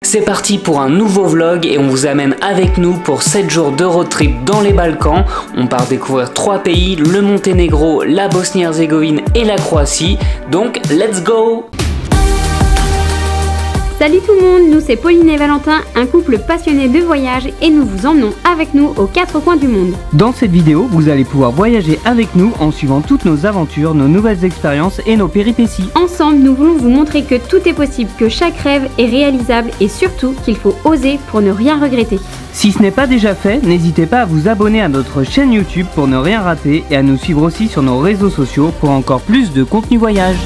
C'est parti pour un nouveau vlog et on vous amène avec nous pour 7 jours de road trip dans les Balkans. On part découvrir 3 pays, le Monténégro, la Bosnie-Herzégovine et la Croatie. Donc, let's go! Salut tout le monde, nous c'est Pauline et Valentin, un couple passionné de voyage et nous vous emmenons avec nous aux 4 coins du monde. Dans cette vidéo, vous allez pouvoir voyager avec nous en suivant toutes nos aventures, nos nouvelles expériences et nos péripéties. Ensemble, nous voulons vous montrer que tout est possible, que chaque rêve est réalisable et surtout qu'il faut oser pour ne rien regretter. Si ce n'est pas déjà fait, n'hésitez pas à vous abonner à notre chaîne YouTube pour ne rien rater et à nous suivre aussi sur nos réseaux sociaux pour encore plus de contenu voyage.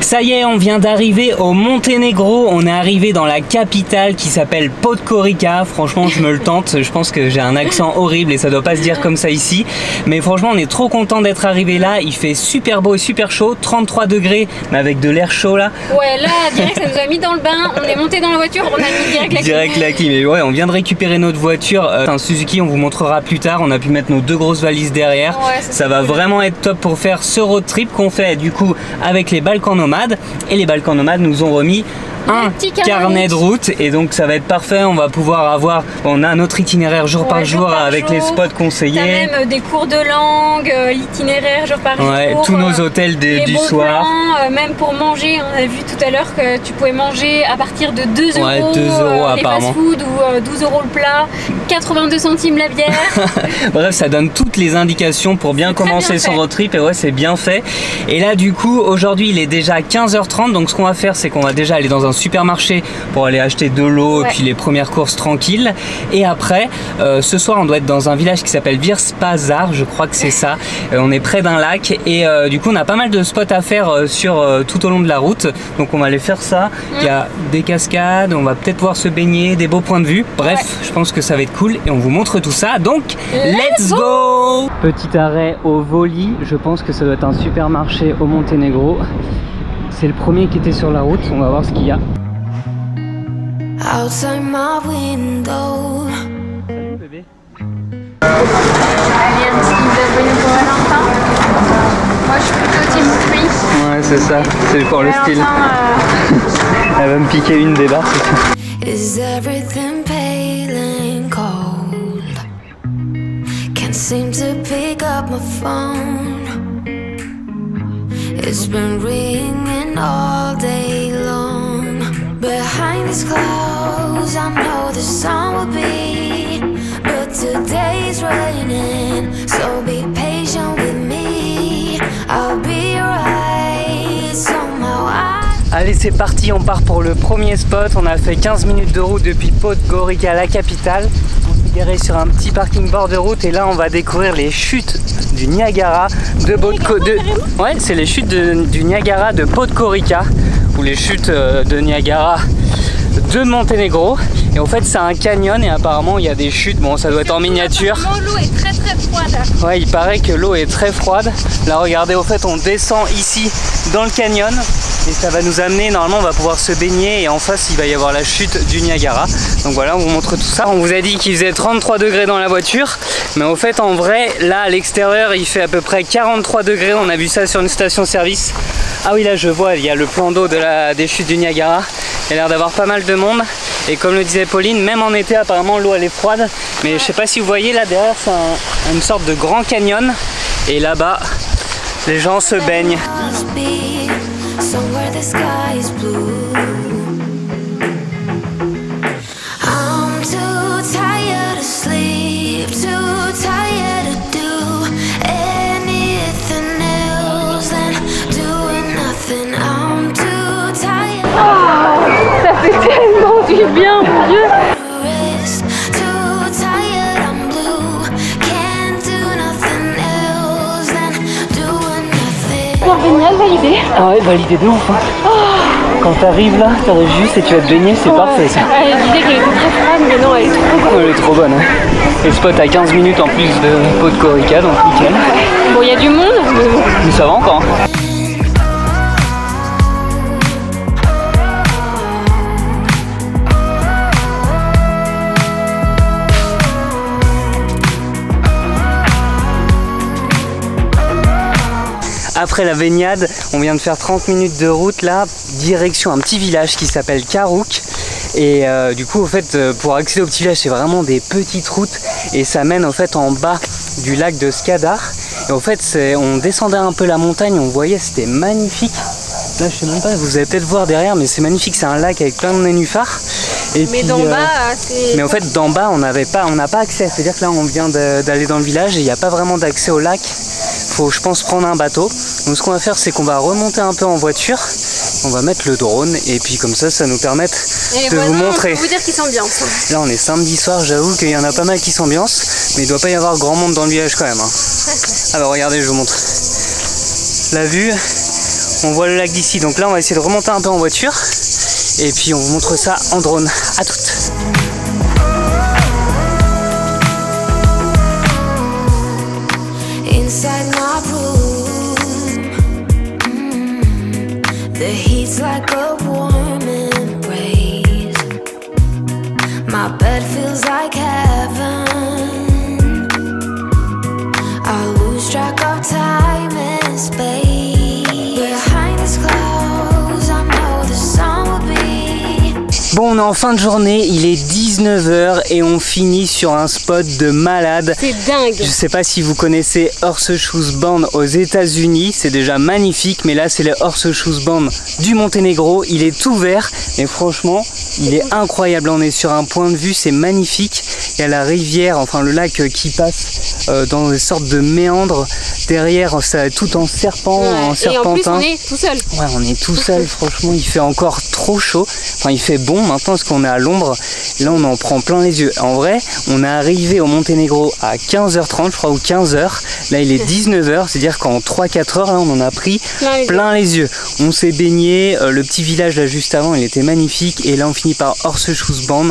Ça y est, on vient d'arriver au Monténégro, on est arrivé dans la capitale qui s'appelle Podgorica. Franchement, je me le tente, je pense que j'ai un accent horrible et ça doit pas se dire comme ça ici. Mais franchement, on est trop content d'être arrivé là, il fait super beau et super chaud, 33 degrés, mais avec de l'air chaud là. Ouais, là, direct, ça nous a mis dans le bain, on est monté dans la voiture, on a mis direct la clim. Direct la clim, mais ouais, on vient de récupérer notre voiture, un Suzuki, on vous montrera plus tard, on a pu mettre nos 2 grosses valises derrière. Ouais, ça va vraiment être top pour faire ce road trip qu'on fait du coup avec les Balkans nomades. Et les Balkans nomades nous ont remis un carnet de route et donc ça va être parfait, on va pouvoir avoir, on a notre itinéraire jour par jour avec les spots conseillés. T'as même des cours de langue, l'itinéraire jour par jour. Ouais, tous nos hôtels du soir. Plans, même pour manger, on a vu tout à l'heure que tu pouvais manger à partir de 2 €. Ouais, 2 € les apparemment. fast-food ou 12 € le plat, 82 centimes la bière. Bref, ça donne toutes les indications pour bien commencer son road trip et ouais, c'est bien fait. Et là du coup, aujourd'hui il est déjà 15h30, donc ce qu'on va faire c'est qu'on va déjà aller dans un supermarché pour aller acheter de l'eau et puis les premières courses tranquilles. Et après, ce soir on doit être dans un village qui s'appelle Virspazar, je crois que c'est ça. On est près d'un lac et du coup on a pas mal de spots à faire tout au long de la route. Donc on va aller faire ça. Il y a des cascades, on va peut-être pouvoir se baigner, des beaux points de vue. Bref, je pense que ça va être cool et on vous montre tout ça. Donc, let's go! Petit arrêt au Voli, je pense que ça doit être un supermarché au Monténégro. C'est le premier qui était sur la route, on va voir ce qu'il y a. Outside my window. Salut bébé. Allez, un petit abonné pour Valentin. Moi je suis plutôt team fruits. Ouais, c'est ça, c'est pour le style. Elle va me piquer une des barres, c'est ça. Is everything pale and cold? Can't seem to pick up my phone. It's been ringing all day long. Behind these clouds, I know the sun will be, but today's raining, so be patient with me. I'll be right somehow. Allez, c'est parti, on part pour le premier spot. On a fait 15 minutes de route depuis Podgorica, la capitale. On s'est garé sur un petit parking bord de route et là on va découvrir les chutes du Niagara Ouais, c'est les chutes du Niagara de Podgorica ou les chutes de Niagara de Monténégro. Et en fait c'est un canyon et apparemment il y a des chutes, bon ça doit être en miniature. L'eau est très froide. Ouais, il paraît que l'eau est très froide. Là regardez, au fait on descend ici dans le canyon et ça va nous amener, normalement on va pouvoir se baigner et en face il va y avoir la chute du Niagara. Donc voilà, on vous montre tout ça. On vous a dit qu'il faisait 33 degrés dans la voiture, mais au fait en vrai là à l'extérieur il fait à peu près 43 degrés. On a vu ça sur une station service. Ah oui, là je vois, il y a le plan d'eau des chutes du Niagara. Il y a l'air d'avoir pas mal de monde et comme le disait Pauline, même en été apparemment l'eau elle est froide. Mais je sais pas si vous voyez là derrière, c'est une sorte de grand canyon et là-bas les gens se baignent. Somewhere the sky is blue. I'm too tired to sleep, too tired to do anything else than doing nothing. I'm too tired. Oh, ça fait tellement du bien, mon Dieu. Too tired, I'm blue. Can't do nothing else than doing nothing. Pour baignade validé. Ah ouais, validé de ouf hein. Quand t'arrives là, t'arrives juste et tu vas te baigner, c'est parfait ça. Elle disait qu'elle était très froide, mais non, elle est trop bonne. Elle est trop bonne hein. Et le spot à 15 minutes en plus de Podgorica, donc nickel. Bon, il y a du monde, mais bon. Mais ça va encore hein. après la baignade, on vient de faire 30 minutes de route là, direction un petit village qui s'appelle Karouk. Et du coup, au fait, pour accéder au petit village, c'est vraiment des petites routes et ça mène au fait en bas du lac de Skadar. Et au fait, on descendait un peu la montagne, on voyait, c'était magnifique. Là, je sais même pas, vous allez peut-être voir derrière, mais c'est magnifique, c'est un lac avec plein de nénuphars. Et mais d'en bas, c'est... Mais en fait, d'en bas, on n'a pas accès. C'est-à-dire que là, on vient d'aller dans le village et il n'y a pas vraiment d'accès au lac. Faut, je pense, prendre un bateau. Donc, ce qu'on va faire, c'est qu'on va remonter un peu en voiture. On va mettre le drone et puis comme ça nous permet de vous montrer. On peut vous dire qu'ils s'ambiancent. Là, on est samedi soir, j'avoue qu'il y en a pas mal qui s'ambiancent, mais il doit pas y avoir grand monde dans le village quand même. Alors, regardez, je vous montre. La vue, on voit le lac d'ici. Donc là, on va essayer de remonter un peu en voiture et puis on vous montre ça en drone. À toutes. Inside my room, the heat's like a warm embrace. My bed feels like heaven. I lose track of time and space. Behind these clouds, I know the sun will be. Bon, on est en fin de journée, il est 19h et on finit sur un spot de malade. C'est dingue. Je sais pas si vous connaissez Horseshoes Bend aux États-Unis, c'est déjà magnifique, mais là c'est le Horseshoes Bend du Monténégro. Il est tout vert, mais franchement, il est incroyable. On est sur un point de vue, c'est magnifique. Il y a la rivière, enfin le lac qui passe dans des sortes de méandres. Derrière, ça, tout en serpent, en serpentin. Et en plus, on est tout seul. Ouais, on est tout seul, franchement, il fait encore trop chaud. Enfin, il fait bon maintenant parce qu'on est à l'ombre. Là, on en prend plein les yeux. En vrai, on est arrivé au Monténégro à 15h30, je crois, ou 15h. Là, il est 19h, c'est-à-dire qu'en 3-4 heures, là, on en a pris plein les yeux. On s'est baigné, le petit village là juste avant, il était magnifique. Et là, on finit par Horseshoes Bend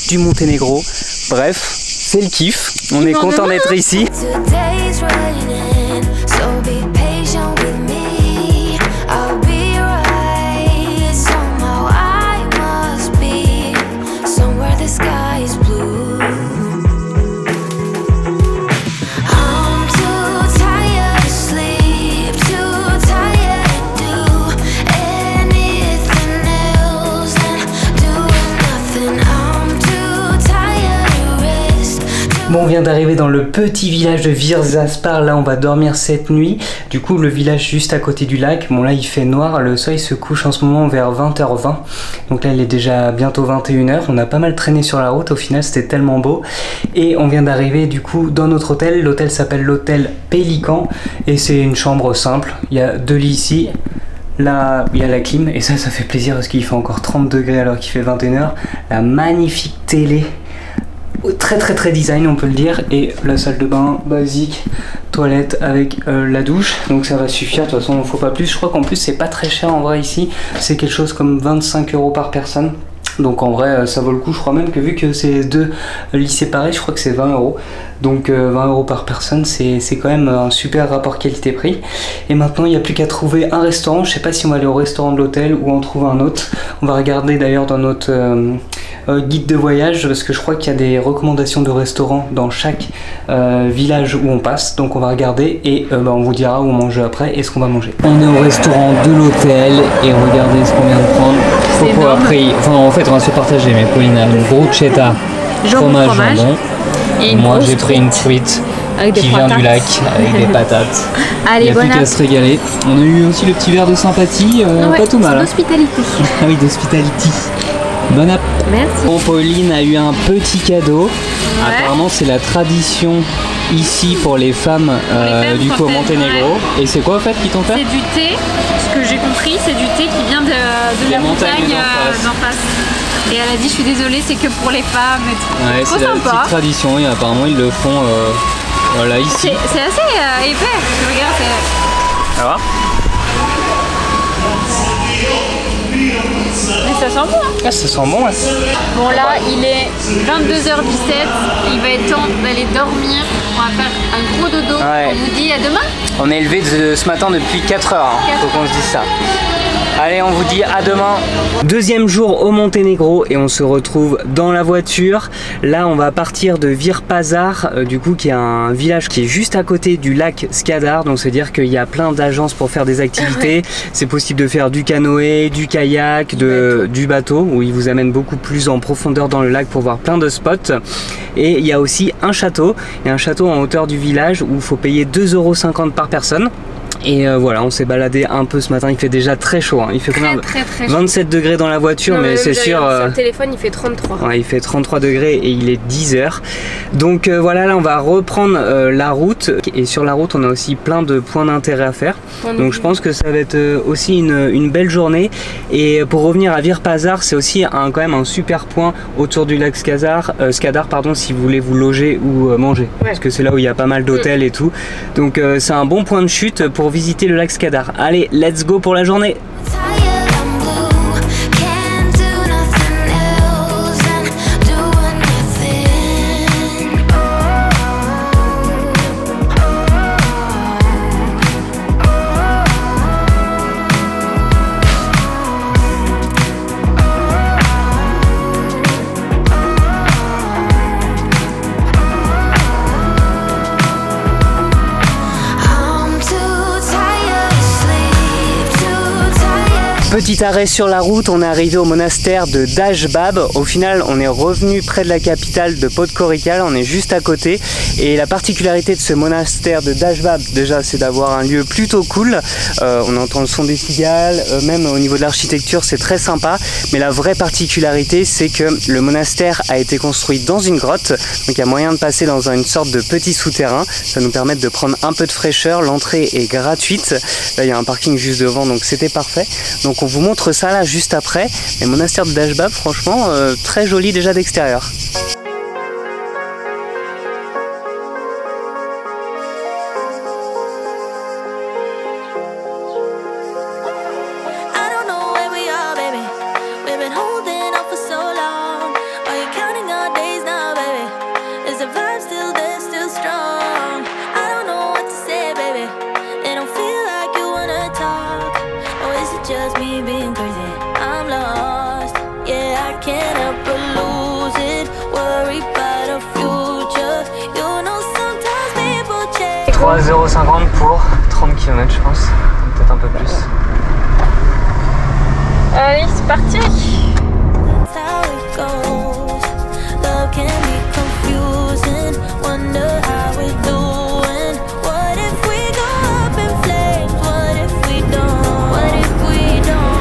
du Monténégro. Bref, c'est le kiff. On est content d'être ici. Today's raining, so be patient with me. I'll be right. Somehow I must be somewhere the sky is blue. I'm too tired to sleep, too tired to do anything else than doing nothing. I'm too tired to rest. Bon, on vient d'arriver dans le petit village de Virzaspar. Là, on va dormir cette nuit. Du coup, le village juste à côté du lac. Bon, là, il fait noir. Le soleil se couche en ce moment vers 20h20. Donc là, il est déjà bientôt 21h. On a pas mal traîné sur la route. Au final, c'était tellement beau. Et on vient d'arriver, du coup, dans notre hôtel. L'hôtel s'appelle l'hôtel Pélican. Et c'est une chambre simple. Il y a 2 lits ici. Là, il y a la clim. Et ça fait plaisir parce qu'il fait encore 30 degrés alors qu'il fait 21h. La magnifique télé. Très design, on peut le dire, et la salle de bain basique, toilette avec la douche, donc ça va suffire. De toute façon, il ne faut pas plus. Je crois qu'en plus c'est pas très cher en vrai ici, c'est quelque chose comme 25 € par personne. Donc en vrai ça vaut le coup. Je crois même que vu que c'est 2 lits séparés, je crois que c'est 20 €. Donc 20 € par personne, c'est quand même un super rapport qualité-prix. Et maintenant il n'y a plus qu'à trouver un restaurant. Je sais pas si on va aller au restaurant de l'hôtel ou en trouver un autre. On va regarder d'ailleurs dans notre guide de voyage, parce que je crois qu'il y a des recommandations de restaurants dans chaque village où on passe. Donc on va regarder et on vous dira où manger après et ce qu'on va manger. On est au restaurant de l'hôtel et regardez ce qu'on vient de prendre. Coco a pris, enfin en fait on va se partager, mais Pauline a une bruschetta, fromage, jambon. Et moi j'ai pris une truite qui vient du lac avec des patates. Allez, il n'y a plus qu'à se régaler. On a eu aussi le petit verre de sympathie, pas tout mal. D'hospitalité. Ah oui, d'hospitalité. Bon app. Merci. Bon, Pauline a eu un petit cadeau. Ouais. Apparemment c'est la tradition ici pour les femmes, du coup au Monténégro. Ouais. Et c'est quoi en fait qu'ils t'ont fait? C'est du thé, ce que j'ai compris, c'est du thé qui vient de la montagne d'en face. Et elle a dit je suis désolée, c'est que pour les femmes et tout. Ouais, c'est la petite tradition et apparemment ils le font voilà ici. C'est assez épais, regarde. Ça va? Mais ça sent bon hein. Ah, ça sent bon ouais. Bon là il est 22h17, il va être temps d'aller dormir. On va faire un gros dodo, ouais. On vous dit à demain. On est élevé ce matin depuis 4 heures, hein. Faut qu'on se dise ça. Allez, on vous dit à demain. Deuxième jour au Monténégro et on se retrouve dans la voiture. Là, on va partir de Vir Pazar, du coup, qui est un village qui est juste à côté du lac Skadar. Donc, c'est-à-dire qu'il y a plein d'agences pour faire des activités. C'est possible de faire du canoë, du kayak, du bateau, où ils vous amènent beaucoup plus en profondeur dans le lac pour voir plein de spots. Et il y a aussi un château. Il y a un château en hauteur du village où il faut payer 2,50 € par personne. Et voilà, on s'est baladé un peu ce matin, il fait déjà très chaud, hein. Il fait combien? Très 27 degrés dans la voiture, mais c'est sûr... Sur le téléphone, il fait 33. Ouais, il fait 33 degrés et il est 10 h. Donc voilà, là on va reprendre la route. Et sur la route, on a aussi plein de points d'intérêt à faire. Donc je pense que ça va être aussi une belle journée. Et pour revenir à Vir Pazar, c'est aussi quand même un super point autour du lac Skadar, si vous voulez vous loger ou manger. Parce que c'est là où il y a pas mal d'hôtels et tout. Donc c'est un bon point de chute pour visiter le lac Skadar. Allez, let's go pour la journée. Petit arrêt sur la route, on est arrivé au monastère de Dajbab. Au final, on est revenu près de la capitale de Podgorica, on est juste à côté. Et la particularité de ce monastère de Dajbab, déjà, c'est d'avoir un lieu plutôt cool. On entend le son des cigales, même au niveau de l'architecture, c'est très sympa. Mais la vraie particularité, c'est que le monastère a été construit dans une grotte. Donc il y a moyen de passer dans une sorte de petit souterrain. Ça nous permet de prendre un peu de fraîcheur. L'entrée est gratuite. Là, il y a un parking juste devant, donc c'était parfait. Donc on vous montre ça là juste après. Le monastère de Dajbab, franchement, très joli déjà d'extérieur. Can't help but lose it, worry about a future. You know sometimes people change. 3,50 € pour 30 km je pense, peut-être un peu plus. Allez, c'est parti. That's how it goes. Love can be confusing. Wonder how we're doing. What if we go up in flames? What if we don't? What if we don't?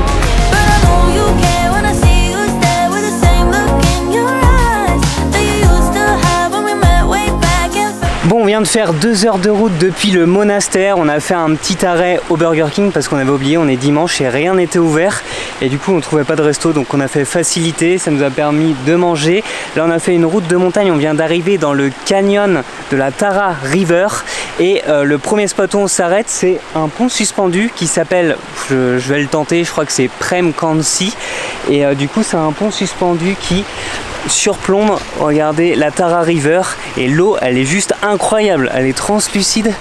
But I know you care when I see you stare with the same look in your eyes that you used to have when we met way back in. Bon, on vient de faire 2 heures de route depuis le monastère. On a fait un petit arrêt au Burger King parce qu'on avait oublié, on est dimanche et rien n'était ouvert. Et du coup, on trouvait pas de resto, donc on a fait facilité. Ça nous a permis de manger. Là, on a fait une route de montagne. On vient d'arriver dans le canyon de la Tara River. Et le premier spot où on s'arrête, c'est un pont suspendu qui s'appelle, je vais le tenter, je crois que c'est Prem Kansi. Et du coup, c'est un pont suspendu qui surplombe, regardez, la Tara River, et l'eau elle est juste incroyable, elle est translucide,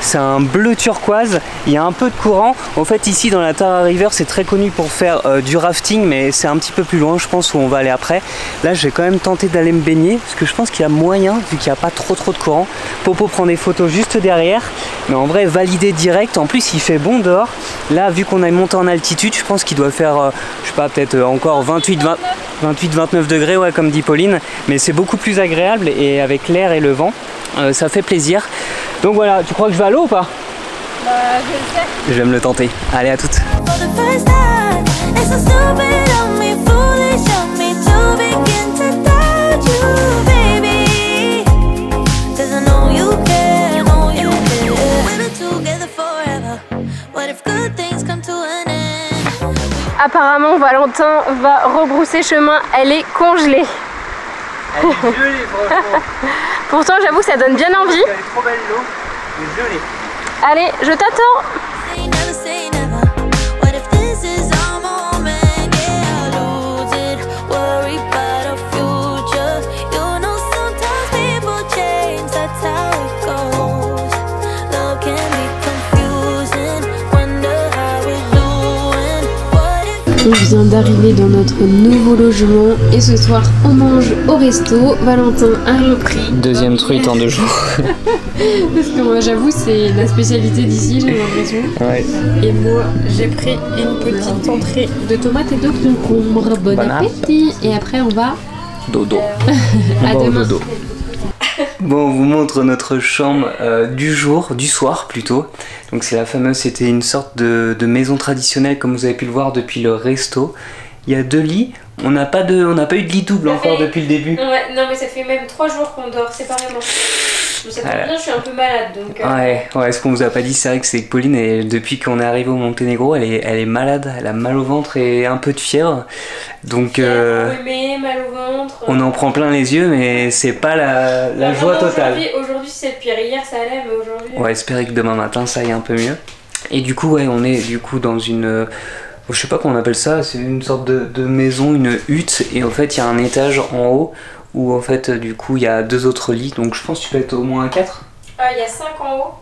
c'est un bleu turquoise, il y a un peu de courant. En fait ici dans la Tara River c'est très connu pour faire du rafting, mais c'est un petit peu plus loin je pense où on va aller après. Là je vais quand même tenter d'aller me baigner parce que je pense qu'il y a moyen, vu qu'il n'y a pas trop de courant. Popo prend des photos juste derrière, mais en vrai validé direct. En plus il fait bon dehors, là vu qu'on est monté en altitude je pense qu'il doit faire je sais pas, peut-être encore 28-29 degrés, ouais, comme dit Pauline, mais c'est beaucoup plus agréable et avec l'air et le vent ça fait plaisir. Donc voilà, tu crois que je vais à l'eau ou pas? Bah, je le sais. Je vais me le tenter. Allez, à toutes. Apparemment, Valentin va rebrousser chemin. Elle est congelée. Elle est gelée, franchement. Pourtant, j'avoue, ça donne bien envie. Elle est trop belle l'eau, mais gelée. Allez, je t'attends. vient d'arriver dans notre nouveau logement et ce soir on mange au resto. Valentin a repris. Deuxième truite en 2 jours. Parce que moi j'avoue c'est la spécialité d'ici, j'ai l'impression. Ouais. Et moi j'ai pris une petite entrée de tomates et de concombres. Bon appétit. Et après on va... Dodo. À demain. Dodo. Bon, on vous montre notre chambre du soir plutôt. Donc c'est la fameuse, c'était une sorte de maison traditionnelle comme vous avez pu le voir depuis le resto. Il y a 2 lits. On n'a pas eu de lit double encore depuis le début. Ouais, non mais ça fait même 3 jours qu'on dort séparément. Ça tombe bien, je suis un peu malade donc... Ouais, ce qu'on vous a pas dit, c'est vrai que c'est que Pauline, depuis qu'on est arrivé au Monténégro, elle est malade, elle a mal au ventre et un peu de fièvre. Donc mal au ventre. On en prend plein les yeux, mais c'est pas la joie totale. Aujourd'hui c'est le pire, hier ça allait, mais aujourd'hui... Ouais, espérer que demain matin ça aille un peu mieux. Et du coup, ouais, on est du coup dans une... je sais pas comment on appelle ça, c'est une sorte de maison, une hutte, et en fait il y a un étage en haut où en fait du coup il y a 2 autres lits, donc je pense que tu peux être au moins 4. Il y a 5 en haut,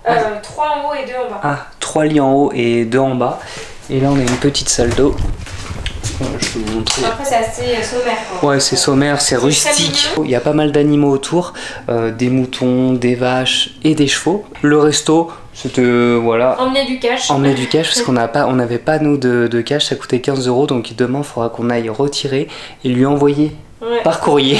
3 en haut et 2 en bas. Ah, 3 lits en haut et 2 en bas. Et là on a une petite salle d'eau. Je vais vous montrer. Après c'est assez sommaire. Ouais, c'est sommaire, c'est rustique. Il y a pas mal d'animaux autour, des moutons, des vaches et des chevaux. Le resto, c'était voilà. Emmener du cash. Emmener du cash parce qu'on n'avait pas nous de cash, ça coûtait 15 €. Donc demain il faudra qu'on aille retirer et lui envoyer par courrier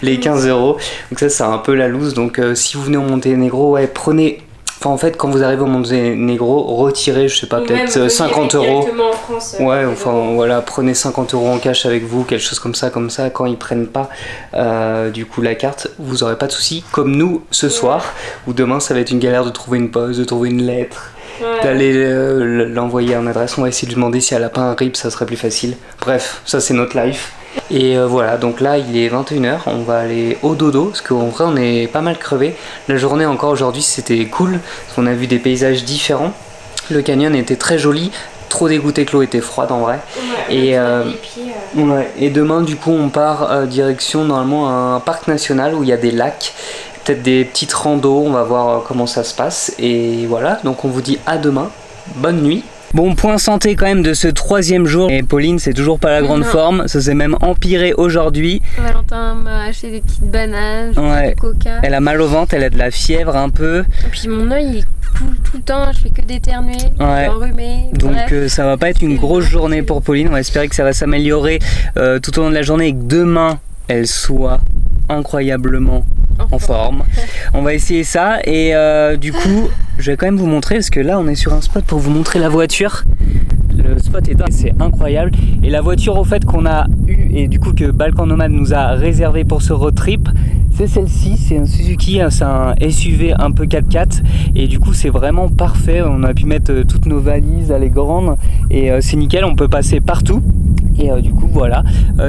les 15 €. Donc ça c'est un peu la loose. Donc si vous venez au Monténégro, ouais, prenez... Enfin en fait quand vous arrivez au Monténégro, retirez je sais pas peut-être 50 €. En France, ouais, enfin voilà, prenez 50 € en cash avec vous, quelque chose comme ça quand ils prennent pas du coup la carte, vous aurez pas de soucis comme nous ce soir, ou demain ça va être une galère de trouver une poste, de trouver une lettre. D'aller l'envoyer en adresse. On va essayer de demander si elle a pas un RIB, ça serait plus facile. Bref, ça c'est notre life. Et voilà, donc là il est 21 h, on va aller au dodo parce qu'en vrai on est pas mal crevé. La journée encore aujourd'hui c'était cool parce qu'on a vu des paysages différents. Le canyon était très joli, trop dégoûté que l'eau était froide en vrai. Et demain du coup on part direction normalement un parc national où il y a des lacs. Peut-être des petites randos, on va voir comment ça se passe. Et voilà, donc on vous dit à demain, bonne nuit. Bon, point santé quand même de ce 3e jour. Et Pauline, c'est toujours pas la grande forme, ça s'est même empiré aujourd'hui. Valentin m'a acheté des petites bananes, ouais. Du coca. Elle a mal au ventre, elle a de la fièvre un peu. Et puis mon œil il est tout le temps, je fais que d'éternuer, enrhumer. Donc ça va pas être une grosse journée pour Pauline, on va espérer que ça va s'améliorer tout au long de la journée et que demain elle soit incroyablement en forme. On va essayer ça et du coup je vais quand même vous montrer parce que là on est sur un spot pour vous montrer la voiture. Le spot est dingue, c'est incroyable. Et la voiture au fait qu'on a eu et du coup que Balkan Nomad nous a réservé pour ce road trip, c'est celle-ci, c'est un Suzuki, c'est un SUV un peu 4x4 et du coup c'est vraiment parfait. On a pu mettre toutes nos valises, elle est grande et c'est nickel, on peut passer partout. Et du coup voilà,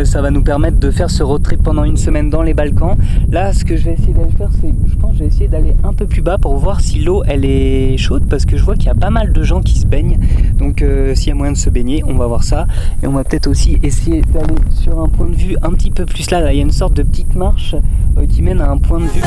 ça va nous permettre de faire ce road trip pendant une semaine dans les Balkans. Là ce que je vais essayer d'aller faire, c'est je pense que je vais essayer d'aller un peu plus bas pour voir si l'eau elle est chaude parce que je vois qu'il y a pas mal de gens qui se baignent. Donc s'il y a moyen de se baigner, on va voir ça. Et on va peut-être aussi essayer d'aller sur un point de vue un petit peu plus là. Il y a une sorte de petite marche qui mène à un point de vue.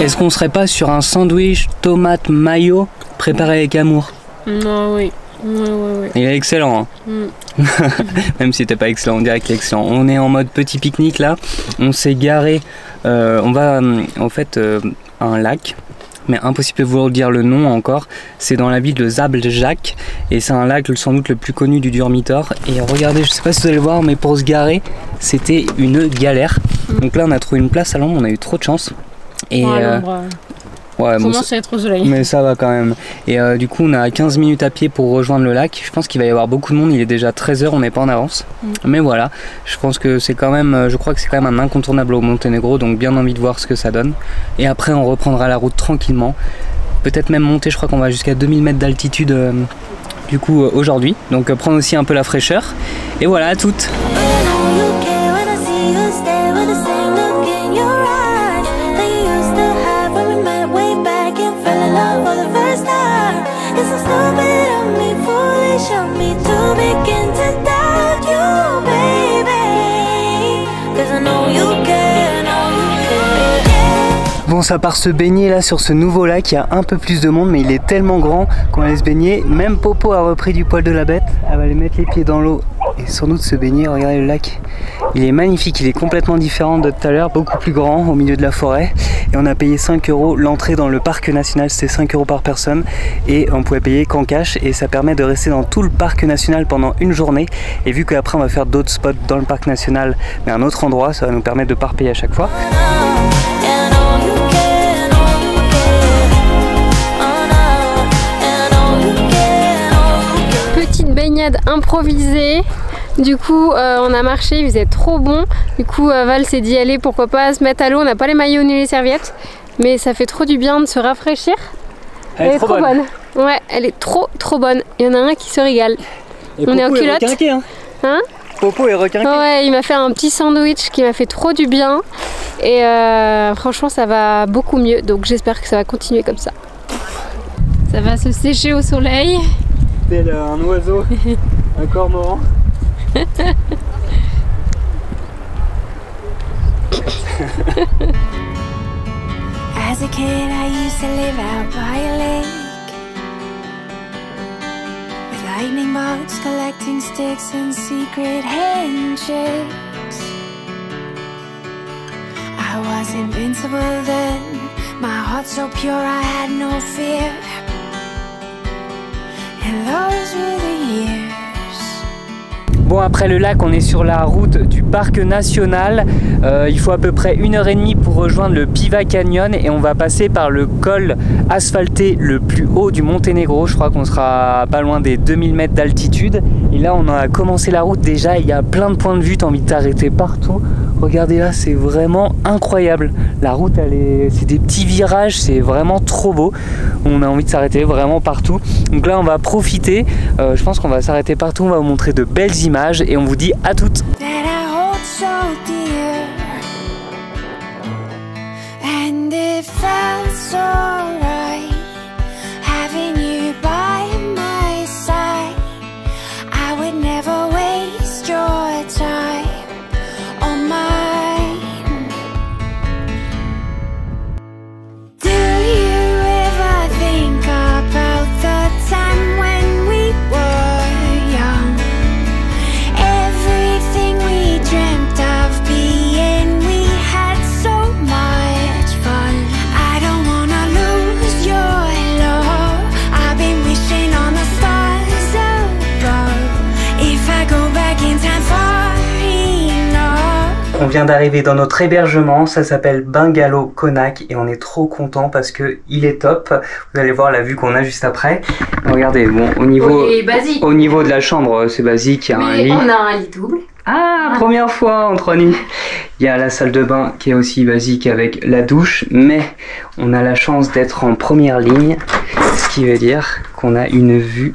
Est-ce qu'on serait pas sur un sandwich tomate mayo préparé avec amour? Non, oui. Ouais. Il est excellent, hein. Même si c'était pas excellent, on dirait qu'il est excellent. On est en mode petit pique-nique là. On s'est garé. On va en fait à un lac. Mais impossible de vous dire le nom encore. C'est dans la ville de Zabljac et c'est un lac sans doute le plus connu du Durmitor. Et regardez, je sais pas si vous allez le voir, mais pour se garer, c'était une galère. Donc là, on a trouvé une place à l'ombre. On a eu trop de chance. Et ouais, commence à être au soleil. Mais ça va quand même. Et du coup, on a 15 minutes à pied pour rejoindre le lac. Je pense qu'il va y avoir beaucoup de monde. Il est déjà 13 h, on n'est pas en avance. Mais voilà, je pense que c'est quand même, je crois que c'est quand même un incontournable au Monténégro. Donc bien envie de voir ce que ça donne. Et après, on reprendra la route tranquillement. Peut-être même monter, je crois qu'on va jusqu'à 2000 mètres d'altitude du coup aujourd'hui, donc prendre aussi un peu la fraîcheur. Et voilà, à toutes. Bon, ça part se baigner là sur ce nouveau lac, il y a un peu plus de monde mais il est tellement grand qu'on va aller se baigner. Même Popo a repris du poil de la bête, elle va aller mettre les pieds dans l'eau et sans doute se baigner. Regardez le lac, il est magnifique, il est complètement différent de tout à l'heure, beaucoup plus grand au milieu de la forêt. Et on a payé 5 € l'entrée dans le parc national, c'était 5 € par personne et on pouvait payer qu'en cash et ça permet de rester dans tout le parc national pendant une journée. Et vu qu'après on va faire d'autres spots dans le parc national mais à un autre endroit, ça va nous permettre de ne pas repayer à chaque fois. Baignade improvisée, du coup on a marché, il faisait trop bon, du coup Val s'est dit allez pourquoi pas se mettre à l'eau, on n'a pas les maillots ni les serviettes mais ça fait trop du bien de se rafraîchir. Elle est trop bonne. Ouais, elle est trop bonne, il y en a un qui se régale. Et on est en culotte hein Popo est requinqué. Ouais, il m'a fait un petit sandwich qui m'a fait trop du bien et franchement ça va beaucoup mieux, donc j'espère que ça va continuer comme ça. Ça va se sécher au soleil. Tel un oiseau, un cormoran. As a kid, I used to live out by a lake with lightning bolts collecting sticks and secret handshakes. I was invincible then, my heart so pure I had no fear. And those were the years. Bon, après le lac, on est sur la route du parc national. Il faut à peu près 1h30 pour rejoindre le Piva Canyon et on va passer par le col asphalté le plus haut du Monténégro. Je crois qu'on sera pas loin des 2000 mètres d'altitude. Et là, on a commencé la route déjà. Il y a plein de points de vue, t'as envie de t'arrêter partout. Regardez là, c'est vraiment incroyable. La route, c'est des petits virages, c'est vraiment trop beau. On a envie de s'arrêter vraiment partout. Donc là, on va profiter. Je pense qu'on va s'arrêter partout. On va vous montrer de belles images et on vous dit à toutes. On vient d'arriver dans notre hébergement, ça s'appelle Bungalow Konak et on est trop content parce que il est top. Vous allez voir la vue qu'on a juste après. Regardez, bon au niveau de la chambre c'est basique, il y a un lit. On a un lit double. Ah, première fois en 3 nuits. Il y a la salle de bain qui est aussi basique avec la douche, mais on a la chance d'être en première ligne, ce qui veut dire qu'on a une vue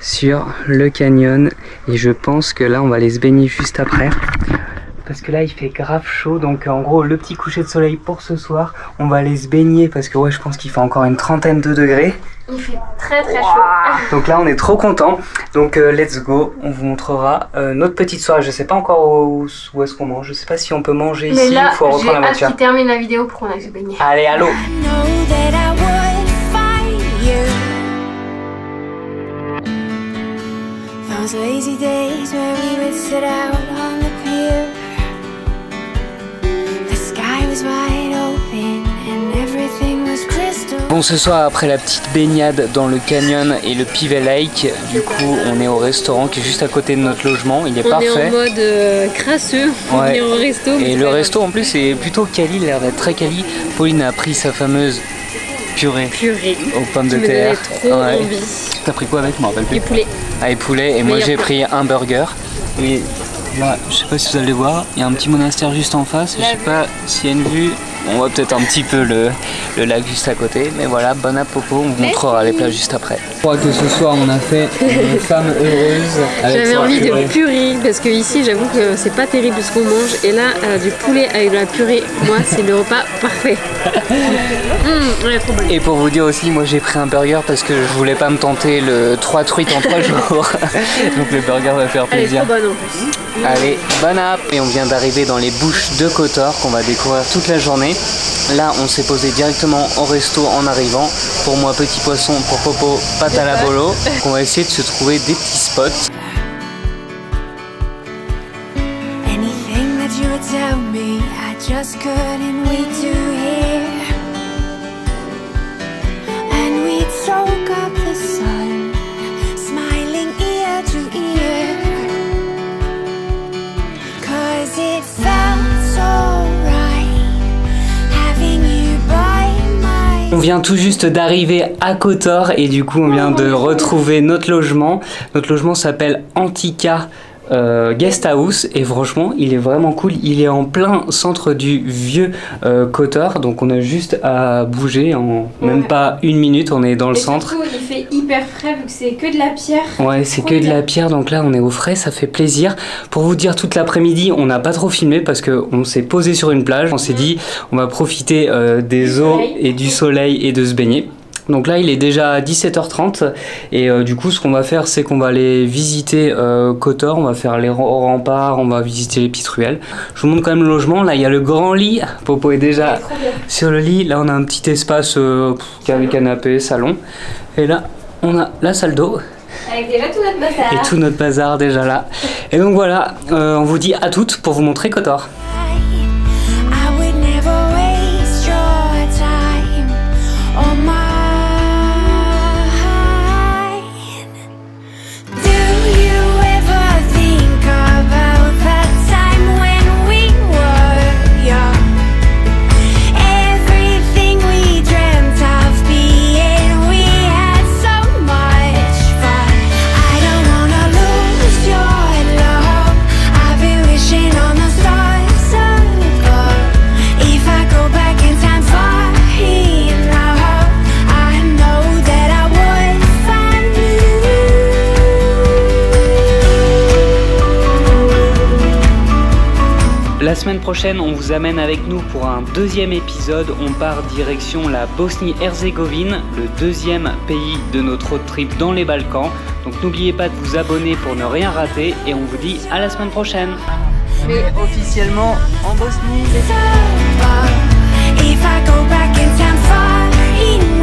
sur le canyon et je pense que là on va aller se baigner juste après. Parce que là il fait grave chaud, donc en gros le petit coucher de soleil pour ce soir. On va aller se baigner parce que ouais, je pense qu'il fait encore une trentaine de degrés. Il fait très chaud. Donc là on est trop content. Donc let's go, on vous montrera notre petite soirée. Je sais pas encore où est-ce qu'on mange. Je sais pas si on peut manger ici ou faut reprendre la voiture. J'ai hâte qu'il termine la vidéo pour qu'on aille se baigner. Allez, à l'eau. Bon, ce soir après la petite baignade dans le canyon et le Piva Lake, du coup on est au restaurant qui est juste à côté de notre logement, il est parfait. On est en mode crasseux, on est au resto. Et le resto en plus est plutôt quali, il a l'air d'être très quali. Pauline a pris sa fameuse purée aux pommes de terre. Trop envie. T'as pris quoi avec, je m'en rappelle plus. Et poulet. Ah, et poulet, et moi j'ai pris un burger. Et là, je sais pas si vous allez voir, il y a un petit monastère juste en face, je sais pas s'il y a une vue. On voit peut-être un petit peu le lac juste à côté. Mais voilà, bonne Popo, on vous montrera les plages juste après. Je crois que ce soir on a fait une femme heureuse. J'avais envie de purée parce que ici j'avoue que c'est pas terrible ce qu'on mange. Et là, du poulet avec de la purée, moi c'est le repas parfait. Ouais, trop bon. Et pour vous dire aussi, moi j'ai pris un burger parce que je voulais pas me tenter le 3 truites en 3 jours. Donc le burger va faire plaisir. Elle est trop bonne en plus. Allez, bonne app. Et on vient d'arriver dans les bouches de Kotor qu'on va découvrir toute la journée. Là, on s'est posé directement au resto en arrivant. Pour moi, petit poisson, pour Popo, pâte à la bolo. On va essayer de se trouver des petits spots. Anything that you would tell me, I just couldn't wait to hear. And we'd soak up the sun, smiling ear to ear. 'Cause it felt so right, having you by my... On vient tout juste d'arriver à Kotor et du coup on vient de retrouver notre logement. Notre logement s'appelle Antika Guest House et franchement il est vraiment cool. Il est en plein centre du vieux Kotor, donc on a juste à bouger en même pas une minute, on est dans le centre. Surtout, il fait hyper frais vu que c'est que de la pierre. Ouais, c'est que de la pierre, donc là on est au frais, ça fait plaisir. Pour vous dire, toute l'après-midi on n'a pas trop filmé parce qu'on s'est posé sur une plage, on s'est dit on va profiter des eaux et du soleil et de se baigner. Donc là il est déjà 17h30 et du coup ce qu'on va faire c'est qu'on va aller visiter Kotor, on va faire les remparts, on va visiter les petites ruelles. Je vous montre quand même le logement, là il y a le grand lit, Popo est déjà sur le lit, là on a un petit espace avec canapé, salon et là on a la salle d'eau. Avec déjà tout notre bazar. Et tout notre bazar déjà là. Et donc voilà, on vous dit à toutes pour vous montrer Kotor. I would never waste your time or mine. Do you ever think about that time when we were young? Everything we dreamt of being, we had so much fun. I don't wanna lose your love. I've been wishing on the stars above. If I go back in time far enough, I know that I would find you. La semaine prochaine, on vous amène avec nous pour un deuxième épisode. On part direction la Bosnie-Herzégovine, le deuxième pays de notre road trip dans les Balkans. Donc n'oubliez pas de vous abonner pour ne rien rater et on vous dit à la semaine prochaine. Mais officiellement en Bosnie. If I go back in time far enough.